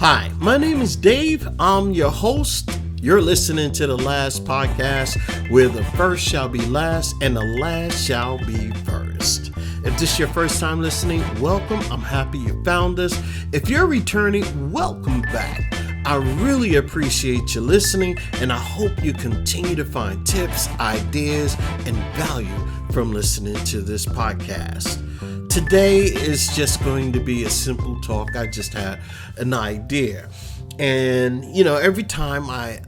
Hi, my name is Dave. I'm your host. You're listening to the last podcast where the first shall be last and the last shall be first. If this is your first time listening, welcome. I'm happy you found us. If you're returning, welcome back. I really appreciate you listening, and I hope you continue to find tips, ideas, and value from listening to this podcast. Today is just going to be a simple talk. I just had an idea. And, every time I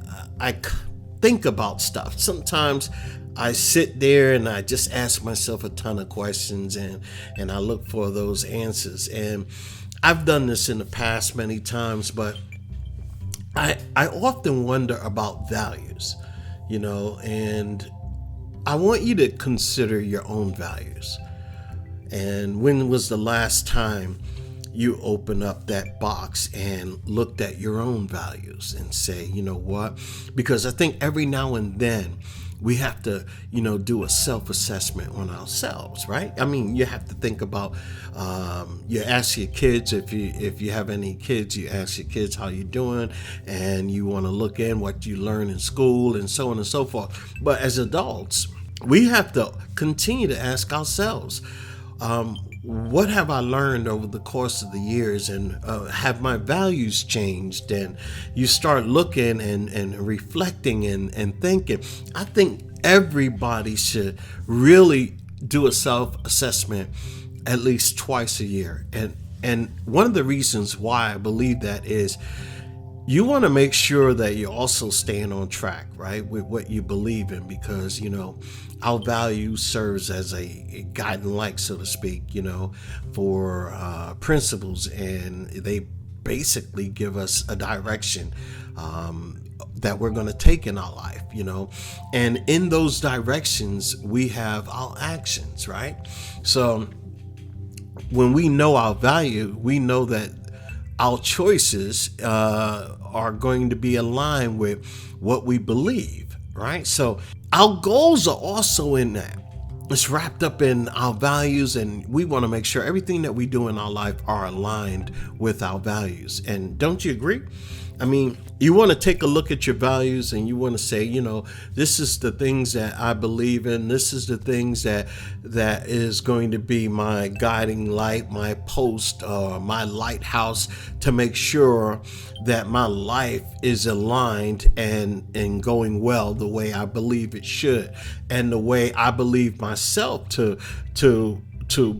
think about stuff, sometimes I sit there and I just ask myself a ton of questions and I look for those answers. And I've done this in the past many times, but I often wonder about values, and I want you to consider your own values. And when was the last time you opened up that box and looked at your own values and say, you know what? Because I think every now and then we have to, do a self-assessment on ourselves, right? I mean, you have to think about, you ask your kids, if you have any kids, you ask your kids how you doing, and you want to look in what you learn in school and so on and so forth. But as adults, we have to continue to ask ourselves, what have I learned over the course of the years, and have my values changed? And you start looking and reflecting and thinking. I think everybody should really do a self-assessment at least twice a year. And one of the reasons why I believe that is you want to make sure that you're also staying on track, right, with what you believe in, because, our value serves as a guiding light, so to speak, for principles, and they basically give us a direction that we're going to take in our life, and in those directions, we have our actions, right? So when we know our value, we know that our choices are going to be aligned with what we believe, right? So our goals are also in that. It's wrapped up in our values, and we want to make sure everything that we do in our life are aligned with our values. And don't you agree? I mean, you want to take a look at your values and you want to say, this is the things that I believe in. This is the things that is going to be my guiding light, my post, my lighthouse to make sure that my life is aligned and going well the way I believe it should, and the way I believe myself to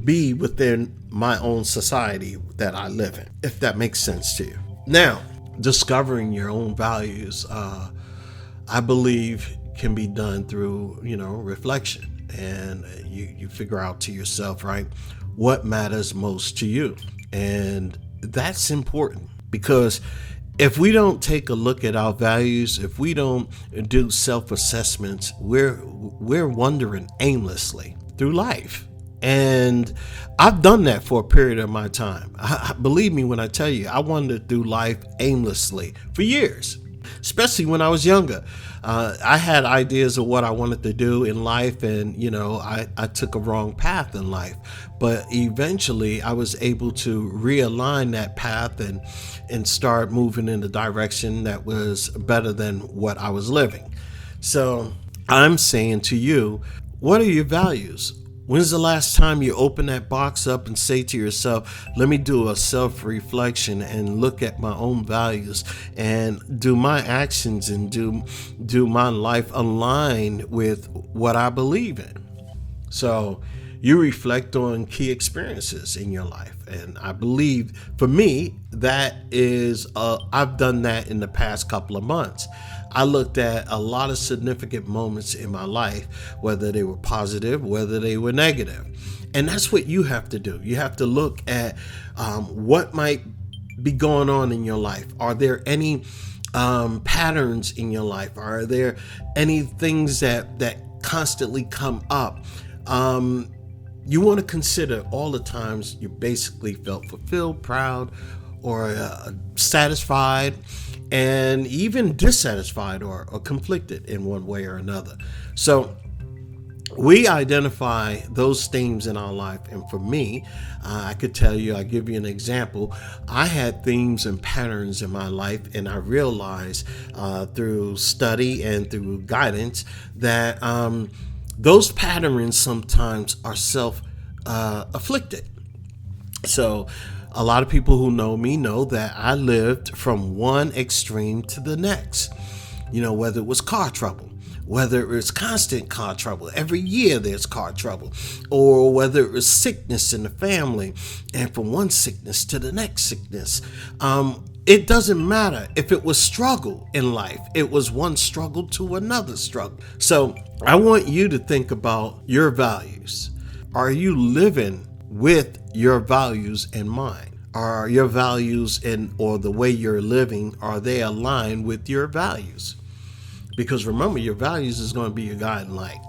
be within my own society that I live in, if that makes sense to you. Now, discovering your own values, I believe, can be done through, reflection, and you figure out to yourself, right, what matters most to you. And that's important, because if we don't take a look at our values, if we don't do self-assessments, we're wandering aimlessly through life. And I've done that for a period of my time. Believe me when I tell you, I wandered through life aimlessly for years, especially when I was younger. I had ideas of what I wanted to do in life, and, I took a wrong path in life. But eventually I was able to realign that path and start moving in the direction that was better than what I was living. So I'm saying to you, what are your values? When's the last time you open that box up and say to yourself, let me do a self-reflection and look at my own values, and do my actions and do my life align with what I believe in? So you reflect on key experiences in your life. And I believe for me, that is, I've done that in the past couple of months. I looked at a lot of significant moments in my life, whether they were positive, whether they were negative. And that's what you have to do. You have to look at what might be going on in your life. Are there any patterns in your life? Are there any things that constantly come up? You want to consider all the times you basically felt fulfilled, proud, or satisfied, and even dissatisfied or conflicted in one way or another. So we identify those themes in our life. And for me, I could tell you, I'll give you an example. I had themes and patterns in my life, and I realized through study and through guidance that those patterns sometimes are self afflicted. So, a lot of people who know me know that I lived from one extreme to the next. Whether it was car trouble, whether it was constant car trouble, every year there's car trouble, or whether it was sickness in the family, and from one sickness to the next sickness. It doesn't matter if it was struggle in life. It was one struggle to another struggle. So I want you to think about your values. Are you living with your values in mind? Are your values or the way you're living, are they aligned with your values? Because remember, your values is going to be your guiding light.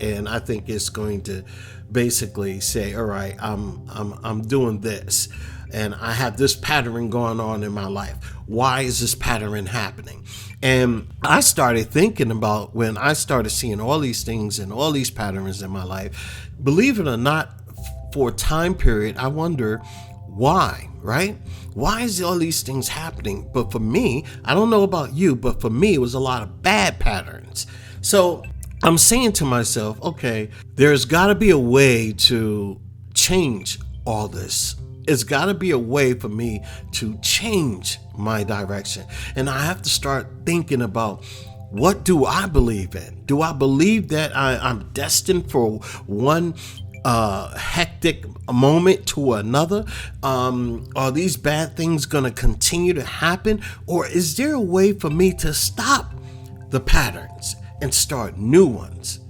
And I think it's going to basically say, all right, I'm doing this, and I have this pattern going on in my life. Why is this pattern happening? And I started thinking about when I started seeing all these things and all these patterns in my life. Believe it or not, for a time period, I wonder why, right? Why is all these things happening? But for me, I don't know about you, but for me, it was a lot of bad patterns. So I'm saying to myself, okay, there's got to be a way to change all this. It's got to be a way for me to change my direction. And I have to start thinking about, what do I believe in? Do I believe that I'm destined for one hectic moment to another? Are these bad things going to continue to happen? Or is there a way for me to stop the patterns and start new ones?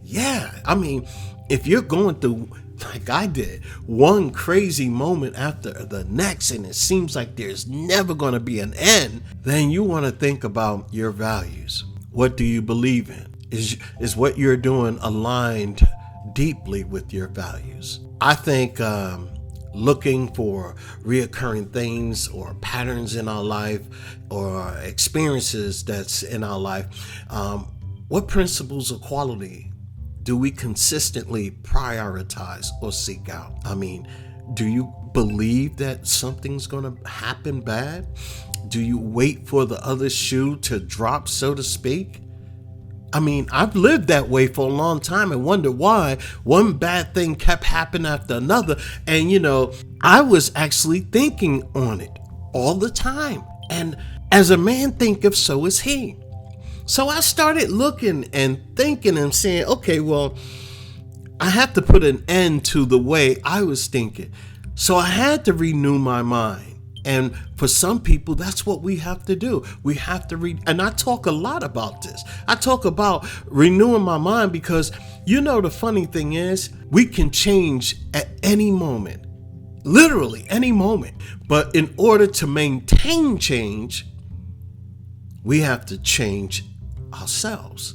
Yeah, I mean, if you're going through, like I did, one crazy moment after the next, and it seems like there's never going to be an end, then you want to think about your values. What do you believe in? Is what you're doing aligned deeply with your values? I think looking for reoccurring things or patterns in our life or experiences that's in our life, what principles or quality do we consistently prioritize or seek out? I mean, do you believe that something's going to happen bad? Do you wait for the other shoe to drop, so to speak? I mean, I've lived that way for a long time and wonder why one bad thing kept happening after another. And, I was actually thinking on it all the time. And as a man thinketh, so is he. So I started looking and thinking and saying, okay, well, I have to put an end to the way I was thinking. So I had to renew my mind. And for some people, that's what we have to do. We have to and I talk a lot about this. I talk about renewing my mind because, the funny thing is, we can change at any moment, literally any moment. But in order to maintain change, we have to change ourselves.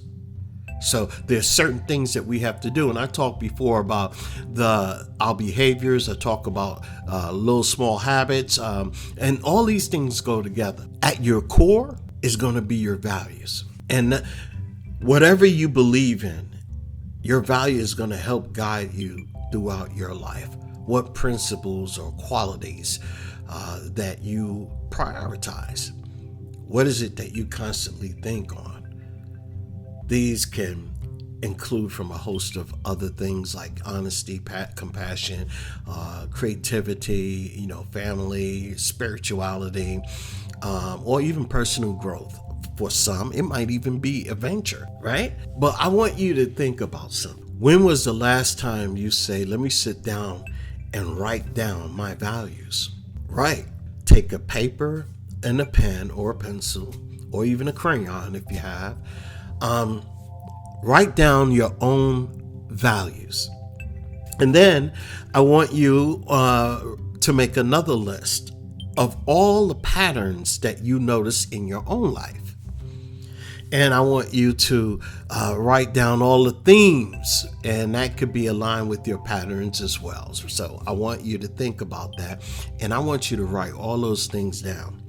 So there's certain things that we have to do. And I talked before about our behaviors. I talk about little small habits. And all these things go together. At your core is going to be your values. And whatever you believe in, your value is going to help guide you throughout your life. What principles or qualities that you prioritize? What is it that you constantly think on? These can include from a host of other things like honesty, compassion, creativity, family, spirituality, or even personal growth. For some, it might even be a venture, right? But I want you to think about something. When was the last time you say, let me sit down and write down my values? Right. Take a paper and a pen or a pencil or even a crayon if you have. Write down your own values. And then I want you to make another list of all the patterns that you notice in your own life. And I want you to write down all the themes, and that could be aligned with your patterns as well. So I want you to think about that, and I want you to write all those things down.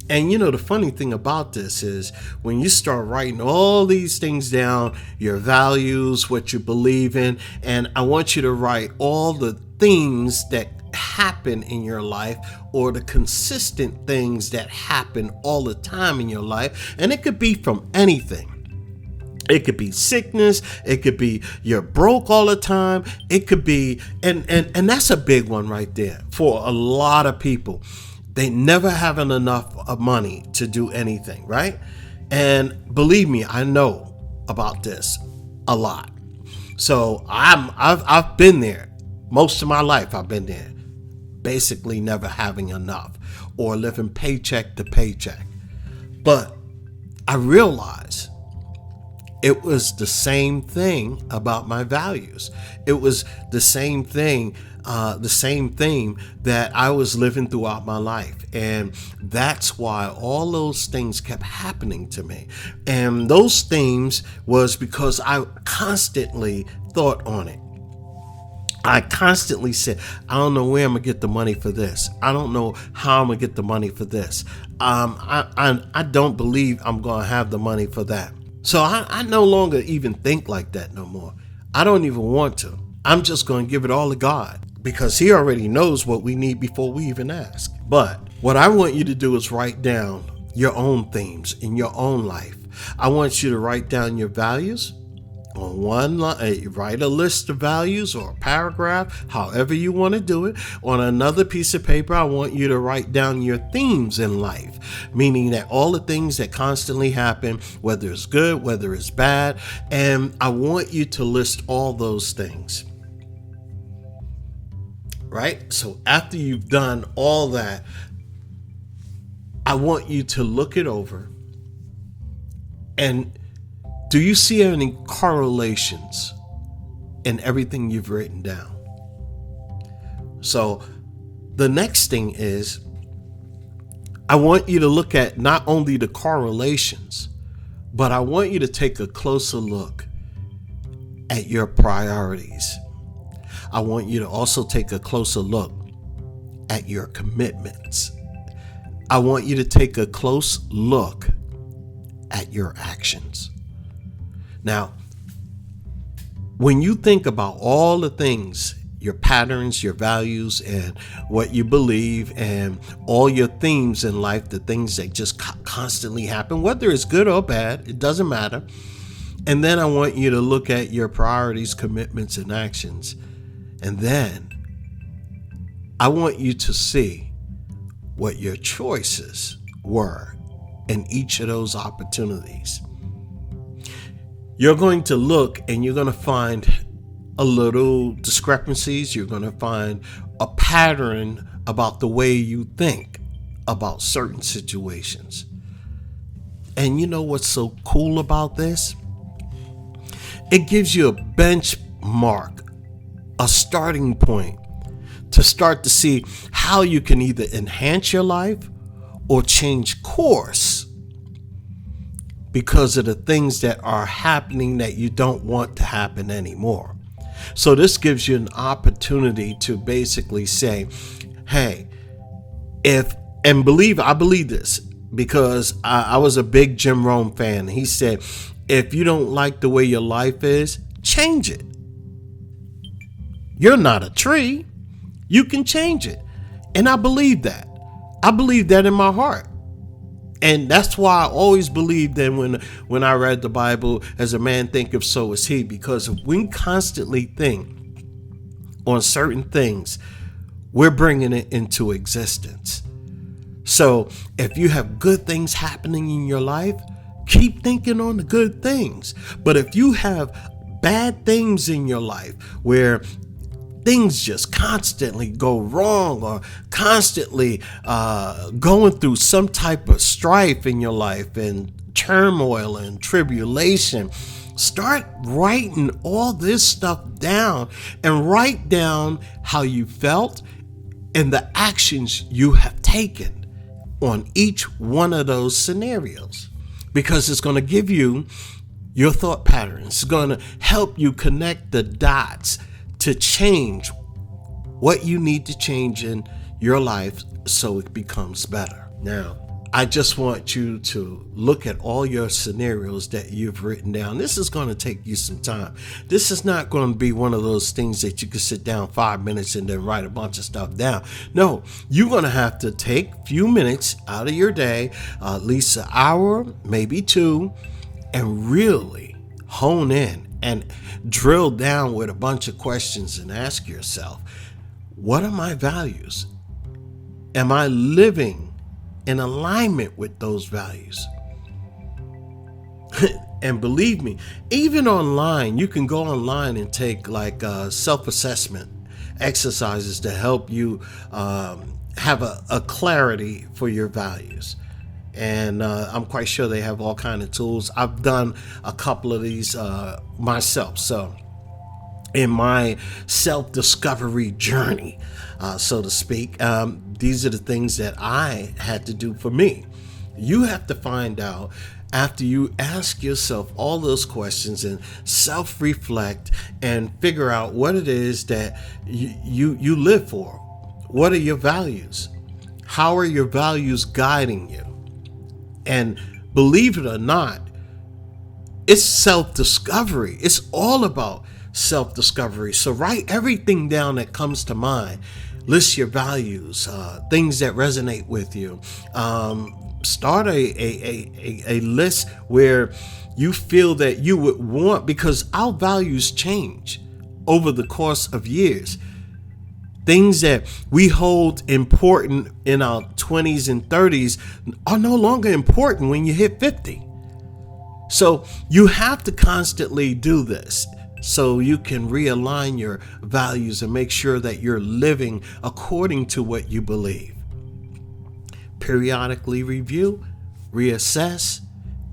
And the funny thing about this is when you start writing all these things down, your values, what you believe in, and I want you to write all the things that happen in your life, or the consistent things that happen all the time in your life. And it could be from anything. It could be sickness. It could be you're broke all the time. It could be, and that's a big one right there for a lot of people. They never having enough of money to do anything, right? And believe me, I know about this a lot. So I've been there. Most of my life I've been there. Basically never having enough or living paycheck to paycheck. But I realized it was the same thing about my values. It was the same thing that I was living throughout my life. And that's why all those things kept happening to me. And those things was because I constantly thought on it. I constantly said, I don't know where I'm going to get the money for this. I don't know how I'm going to get the money for this. I don't believe I'm going to have the money for that. So I no longer even think like that no more. I don't even want to. I'm just going to give it all to God because He already knows what we need before we even ask. But what I want you to do is write down your own themes in your own life. I want you to write down your values. On one line, write a list of values or a paragraph, however you want to do it. On another piece of paper, I want you to write down your themes in life, meaning that all the things that constantly happen, whether it's good, whether it's bad, and I want you to list all those things. Right? So after you've done all that, I want you to look it over and do you see any correlations in everything you've written down? So the next thing is, I want you to look at not only the correlations, but I want you to take a closer look at your priorities. I want you to also take a closer look at your commitments. I want you to take a close look at your actions. Now, when you think about all the things, your patterns, your values, and what you believe, and all your themes in life, the things that just constantly happen, whether it's good or bad, it doesn't matter. And then I want you to look at your priorities, commitments, and actions. And then I want you to see what your choices were in each of those opportunities. You're going to look and you're going to find a little discrepancies. You're going to find a pattern about the way you think about certain situations. And you know what's so cool about this? It gives you a benchmark, a starting point to start to see how you can either enhance your life or change course because of the things that are happening that you don't want to happen anymore. So this gives you an opportunity to basically say, hey, I believe this because I was a big Jim Rohn fan. He said, if you don't like the way your life is, change it. You're not a tree. You can change it. And I believe that. I believe that in my heart. And that's why I always believed that when I read the Bible, as a man thinketh, so is he. Because if we constantly think on certain things, we're bringing it into existence. So if you have good things happening in your life, keep thinking on the good things. But if you have bad things in your life where things just constantly go wrong or constantly going through some type of strife in your life and turmoil and tribulation, start writing all this stuff down and write down how you felt and the actions you have taken on each one of those scenarios, because it's going to give you your thought patterns. It's going to help you connect the dots to change what you need to change in your life so it becomes better. Now, I just want you to look at all your scenarios that you've written down. This is going to take you some time. This is not going to be one of those things that you can sit down 5 minutes and then write a bunch of stuff down. No, you're going to have to take a few minutes out of your day, at least an hour, maybe two, and really hone in and drill down with a bunch of questions and ask yourself, what are my values? Am I living in alignment with those values? And believe me, even online, you can go online and take like self-assessment exercises to help you have a clarity for your values. And I'm quite sure they have all kinds of tools. I've done a couple of these myself. So in my self-discovery journey, so to speak, these are the things that I had to do for me. You have to find out, after you ask yourself all those questions and self-reflect and figure out what it is that you live for. What are your values? How are your values guiding you? And believe it or not, it's self-discovery. It's all about self-discovery. So write everything down that comes to mind. List your values, things that resonate with you. Start a list where you feel that you would want, because our values change over the course of years. Things that we hold important in our 20s and 30s are no longer important when you hit 50. So you have to constantly do this so you can realign your values and make sure that you're living according to what you believe. Periodically review, reassess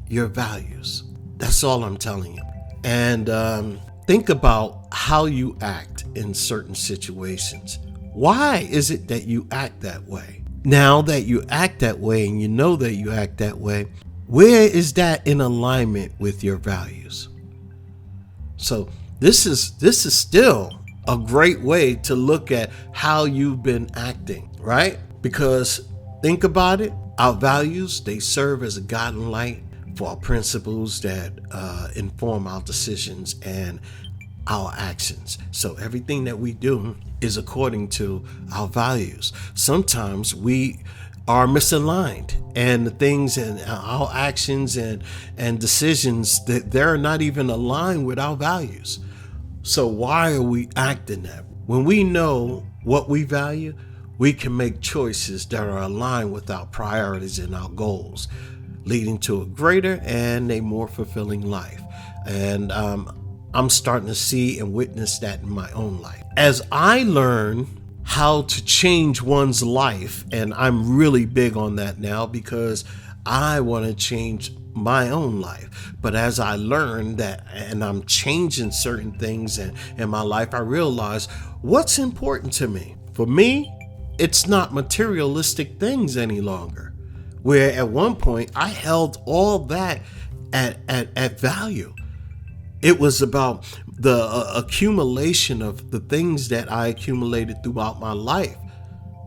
your values. That's all I'm telling you. And think about how you act in certain situations. Why is it that you act that way? Now that you act that way and you know that you act that way, where is that in alignment with your values? So this is still a great way to look at how you've been acting, right? Because think about it, our values, they serve as a guiding light for our principles that inform our decisions and our actions. So everything that we do is according to our values. Sometimes we are misaligned, and the things and our actions and decisions that they're not even aligned with our values. So why are we acting that? When we know what we value, we can make choices that are aligned with our priorities and our goals, leading to a greater and a more fulfilling life. And I'm starting to see and witness that in my own life. As I learn how to change one's life, and I'm really big on that now because I want to change my own life. But as I learn that and I'm changing certain things in my life, I realize what's important to me. For me, it's not materialistic things any longer. Where at one point I held all that at value. It was about the accumulation of the things that I accumulated throughout my life.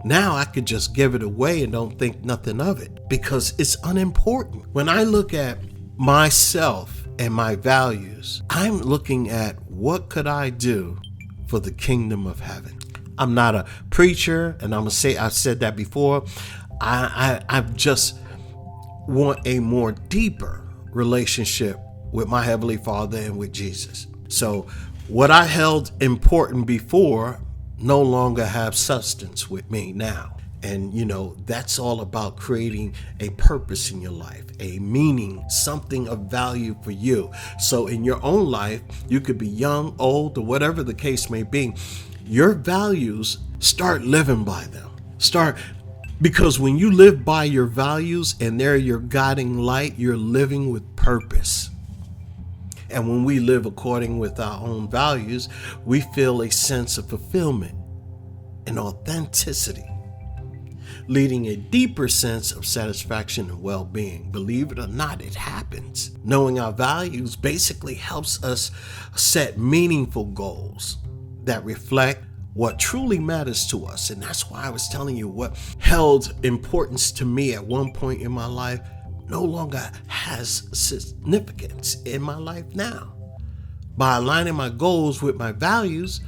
Now I could just give it away and don't think nothing of it because it's unimportant. When I look at myself and my values, I'm looking at what could I do for the kingdom of heaven. I'm not a preacher, and I'm gonna say I've said that before. I just want a more deeper relationship with my Heavenly Father and with Jesus. So what I held important before no longer have substance with me now. And that's all about creating a purpose in your life, a meaning, something of value for you. So in your own life, you could be young, old, or whatever the case may be. Your values, start living by them. Because when you live by your values and they're your guiding light, you're living with purpose. And when we live according with our own values, we feel a sense of fulfillment and authenticity, leading a deeper sense of satisfaction and well-being. Believe it or not, it happens. Knowing our values basically helps us set meaningful goals that reflect what truly matters to us. And that's why I was telling you what held importance to me at one point in my life no longer has significance in my life now. By aligning my goals with my values,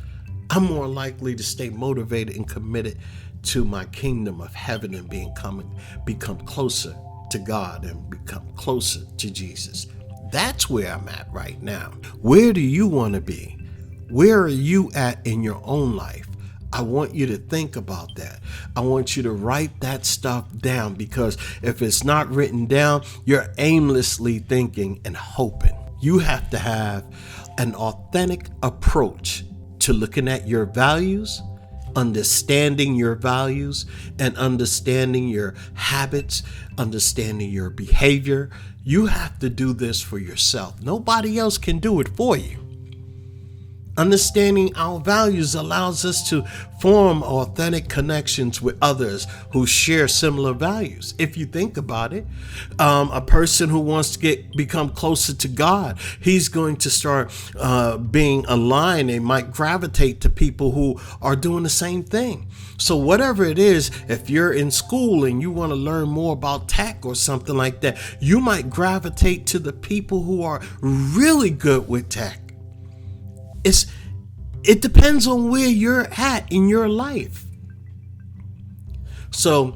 I'm more likely to stay motivated and committed to my kingdom of heaven and become closer to God and become closer to Jesus. That's where I'm at right now. Where do you want to be? Where are you at in your own life? I want you to think about that. I want you to write that stuff down, because if it's not written down, you're aimlessly thinking and hoping. You have to have an authentic approach to looking at your values, understanding your values, and understanding your habits, understanding your behavior. You have to do this for yourself. Nobody else can do it for you. Understanding our values allows us to form authentic connections with others who share similar values. If you think about it, a person who wants to become closer to God, he's going to start being aligned and might gravitate to people who are doing the same thing. So whatever it is, if you're in school and you want to learn more about tech or something like that, you might gravitate to the people who are really good with tech. It depends on where you're at in your life. So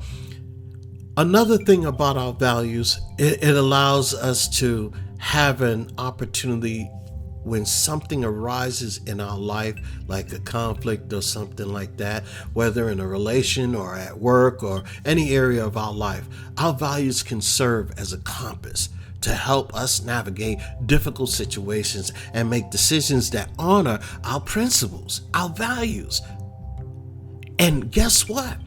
another thing about our values, it allows us to have an opportunity when something arises in our life, like a conflict or something like that, whether in a relation or at work or any area of our life. Our values can serve as a compass to help us navigate difficult situations and make decisions that honor our principles, our values. And guess what?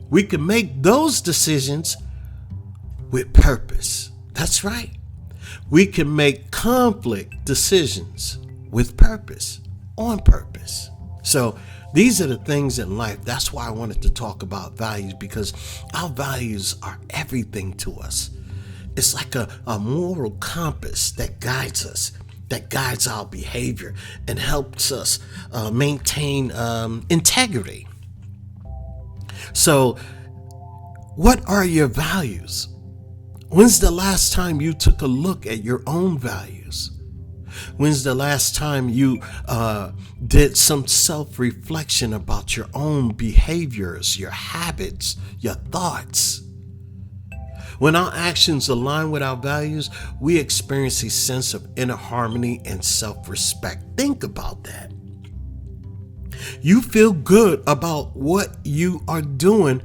We can make those decisions with purpose. That's right. We can make conflict decisions with purpose, on purpose. So these are the things in life. That's why I wanted to talk about values, because our values are everything to us. It's like a moral compass that guides us, that guides our behavior and helps us maintain integrity. So, what are your values? When's the last time you took a look at your own values? When's the last time you did some self-reflection about your own behaviors, your habits, your thoughts? When our actions align with our values, we experience a sense of inner harmony and self-respect. Think about that. You feel good about what you are doing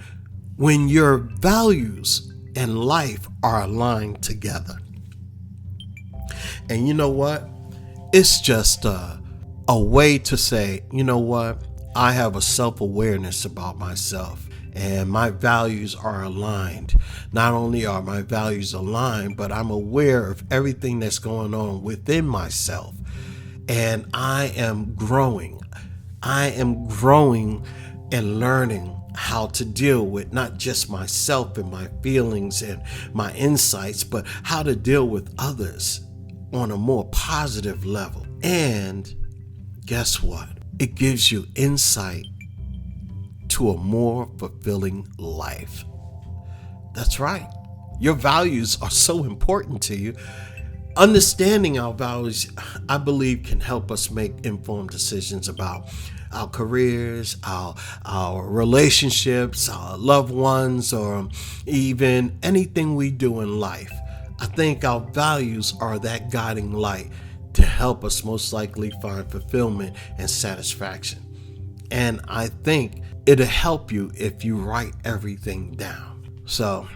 when your values and life are aligned together. And you know what? It's just a way to say, you know what? I have a self-awareness about myself. And my values are aligned. Not only are my values aligned, but I'm aware of everything that's going on within myself. And I am growing. I am growing and learning how to deal with not just myself and my feelings and my insights, but how to deal with others on a more positive level. And guess what? It gives you insight to a more fulfilling life. That's right. Your values are so important to you. Understanding our values, I believe, can help us make informed decisions about our careers, our relationships, our loved ones, or even anything we do in life. I think our values are that guiding light to help us most likely find fulfillment and satisfaction. And I think it'll help you if you write everything down. So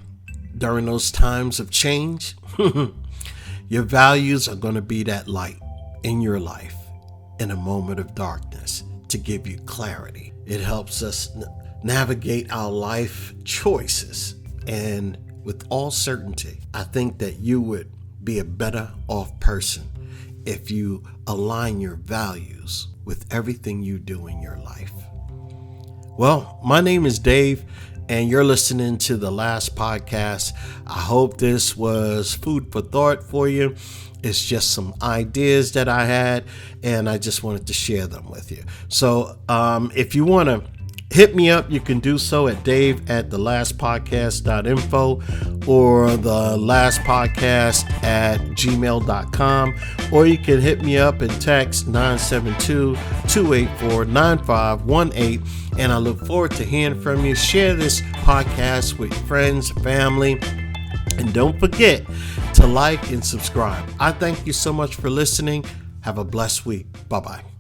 during those times of change, your values are going to be that light in your life in a moment of darkness to give you clarity. It helps us navigate our life choices. And with all certainty, I think that you would be a better off person if you align your values with everything you do in your life. Well, my name is Dave, and you're listening to the last podcast. I hope this was food for thought for you. It's just some ideas that I had, and I just wanted to share them with you. So if you want to hit me up, you can do so at dave@thelastpodcast.info or thelastpodcast@gmail.com, or you can hit me up and text 972-284-9518, and I look forward to hearing from you. Share this podcast with friends, family, and don't forget to like and subscribe. I thank you so much for listening. Have a blessed week. Bye-bye.